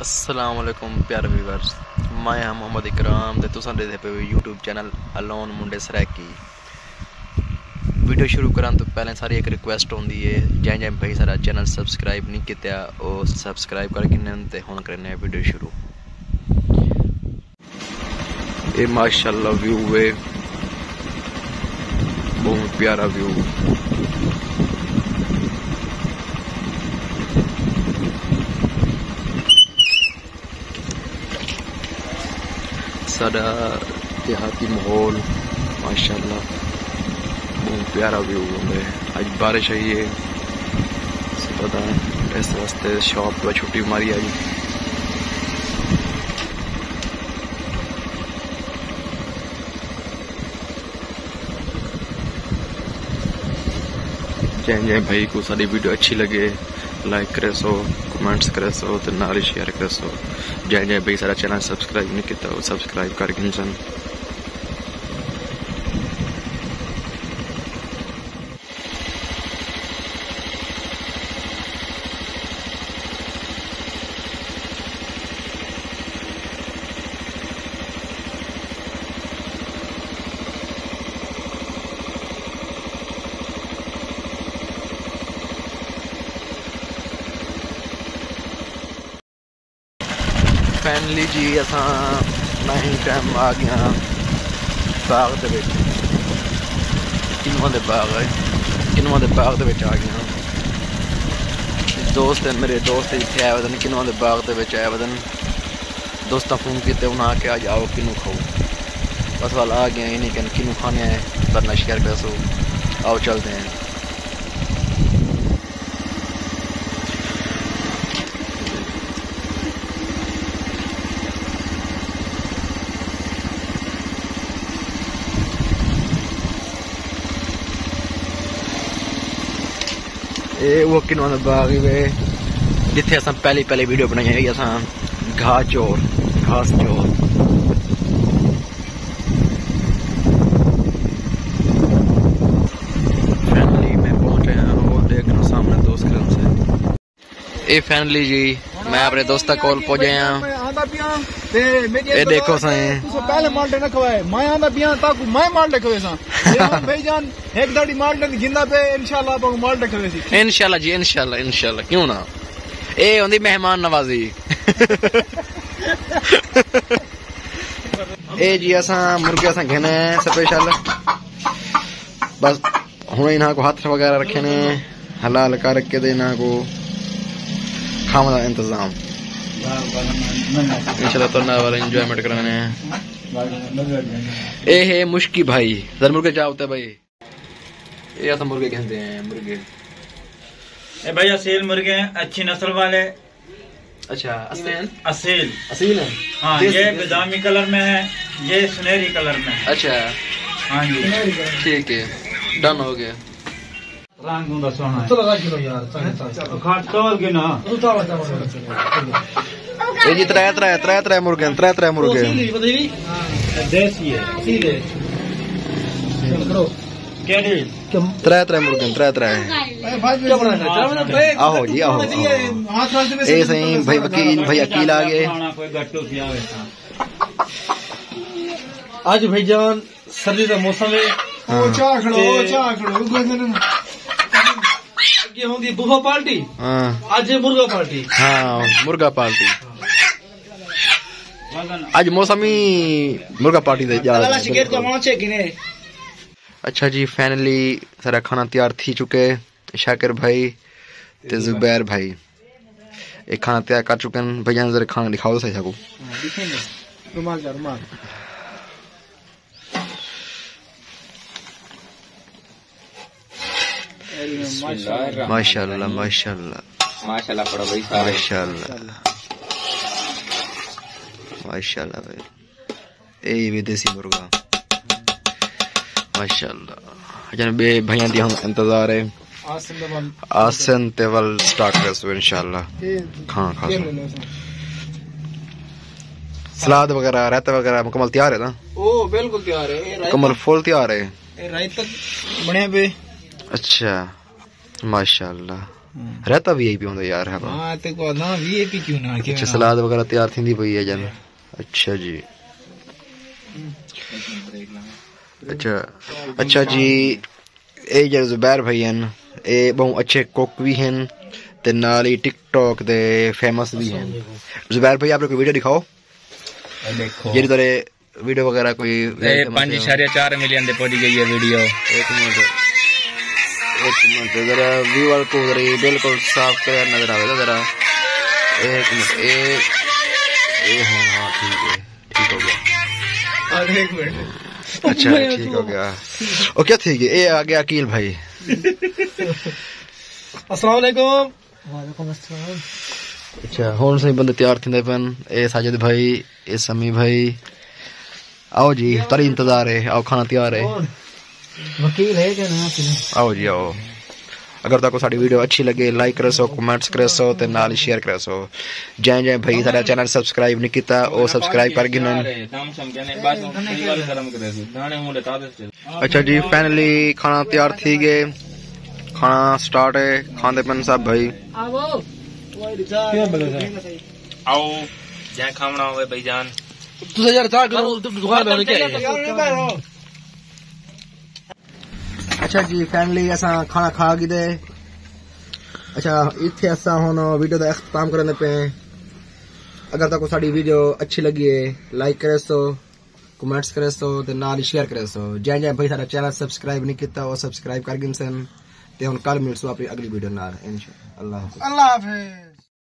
अस्सलाम वालेकुम प्यारे व्यूअर्स, मैं हां मोहम्मद इकराम ते तुसां देखदे पे यूट्यूब चैनल अलोन मुंडे सरैकी। वीडियो शुरू करां तो पहले सारी एक रिक्वेस्ट होंदी है, जै भाई सारा चैनल सब्सक्राइब नहीं किया वो सब्सक्राइब करके ते हुण करने वीडियो शुरू। ये माशाल्लाह व्यू है, बहुत प्यारा व्यू। सारा देहाती माहौल माशाल्लाह बहुत प्यारा व्यू है। आज बारिश आई है, पता है इस वास्ते शॉप पर छुट्टी मारी आज। जै भाई को सारी वीडियो अच्छी लगे लाइक करे सो, कमेंट्स करे सो, तो नाल शेयर करे सो। जै भाई सारा चैनल सब्सक्राइब नहीं किया वो सब्सक्राइब करके इंसान। फैमिली जी असा नहीं टाइम आ गया बाग दे विच, किन्नवां दे बाग है, किन्नवां दे बाग दे विच आ गया। दोस्त है मेरे, दोस्त इत्थे आए वदन किन्नवां दे बाग दे विच आए वदन। दोस्तां फोन किते उन्हें आके आ जाओ किन्नू खाओ, बस वाल आ गया। ये नहीं कहना किन्नू खाने है वरना शेयर कर सो, आओ चलते हैं। ये वो किन्नवां दा बाग है जिथे असां पहली वीडियो बनाई है। असां घास चोर फैमिली में पहुंचे हैं, वो देख लो सामने दोस्त करन से। ये फैमिली जी मैं अपने दोस्ता कोल पहुंचे हैं। ये देखो साईं पहले माल्टे न खवाए मैं आंदा पिया ताकू मैं माल्टे खवे सा भाई जान एक दाड़ी माल्टे जिंदा पे इंशाल्लाह आपको माल्टे खवे सी। इंशाल्लाह जी, इंशाल्लाह क्यों ना। ए होंदी मेहमान नवाजी। ए जी असां मुर्गे असां घेने स्पेशल, बस हुण इन्हां को हाथ वगैरह रखे ने हलाल करके दे इन्हां को खाने का इंतजाम इंशाल्लाह तो ना वाला एंजॉयमेंट कराने हैं। ए है मुश्की भाई जर मुर्गे क्या होता है भाई। ये तो मुर्गे कहते हैं मुर्गे। ए भाई असील मुर्गे हैं, अच्छी नस्ल वाले। अच्छा असील है। हाँ ये बादामी कलर में है, ये सुनहरी कलर में है। अच्छा हाँ जी ठीक है, डन हो गया। रंग उनका सोना है। चलो रख लो यार, खाट तोल के ना। ये जी त्रै मुर्गे देसी है असील है। केड़ी त्रै मुर्गे आहो जी आहो। ए सही भाई भाई अकील आ गए। कोई गट्टू पिया आज भाईजान सर्दी का मौसम है। चाह खड़ो ये होंगी बुफा पार्टी। आज मुर्गा पार्टी। हाँ मुर्गा पार्टी आज मौसम ही मुर्गा पार्टी दे जा। अच्छा जी फाइनली सारा खाना तैयार थी चुके। शाकिर भाई ते जुबैर भाई एक खाना तैयार कर चुके हैं। भैया जरा खाना दिखाओ सही सबको। माशाल्लाह पड़ा भाई, माशाल्लाह भाई। ये भी देसी मुर्गा माशाल्लाह। जन बे भैया दी हम इंतजार है आसन तेवल स्टार्ट कर सो इंशाल्लाह। खा सलाद वगैरह रायता वगैरह मुकम्मल तैयार है ना? ओ बिल्कुल तैयार है, मुकम्मल फुल तैयार है। रायता बने पे। अच्छा माशाल्लाह रहता VIP होंदा यार है हां ते को ना VIP क्यों ना के अच्छा सलाद वगैरह तैयार थींदी पई है जन अच्छा जी अच्छा जी ए जे जुबैर भाई हैं ए बहुत अच्छे कुक भी हैं ते नाल ही टिकटॉक दे फेमस भी हैं जुबैर भाई आप लोग वीडियो दिखाओ देखो ये तरह वीडियो वगैरह कोई 5.4 मिलियन दे पहुंच गई है वीडियो एक मिनट जरा व्यूअर को जरा बिल्कुल साफ कर नजर आवे जरा एक मिनट ए हां ठीक हो गया और एक मिनट अच्छा ठीक हो गया ओके ठीक है ए आ गया अकील भाई अस्सलाम वालेकुम वालेकुम अस्सलाम अच्छा हुन सही बंदे तैयार थिंदे पन ए साजिद भाई ए समी भाई आओ जी तारी इंतजार है आओ खाना तैयार है वकील है क्या ना आओ जी आओ अगर ताको साडी वीडियो अच्छी लगे लाइक करे सो कमेंट्स करे सो ते नाल शेयर करे सो जय भाई साडा चैनल सब्सक्राइब नहीं कीता ओ सब्सक्राइब कर गिनन अच्छा जी फाइनली खाना तैयार थी गए खाना स्टार्ट है खांदे पन सब भाई आओ जय खावना होवे भाईजान तुझे यार था दुकान पे क्या अच्छा जी फैमिली असा खाना खा गए अच्छा इतने असा हुन वीडियो का अख्ताम करने पे अगर तक साड़ी वीडियो अच्छी लगी है लाइक करे सो कमेंट्स करे सो ते नाल शेयर करे सो जय भाई साडा चैनल सब्सक्राइब नहीं किया वो सब्सक्राइब कर गिन सन ते हुन कल मिलसो अपनी अगली वीडियो नाल इंशाअल्लाह अल्लाह हाफिज।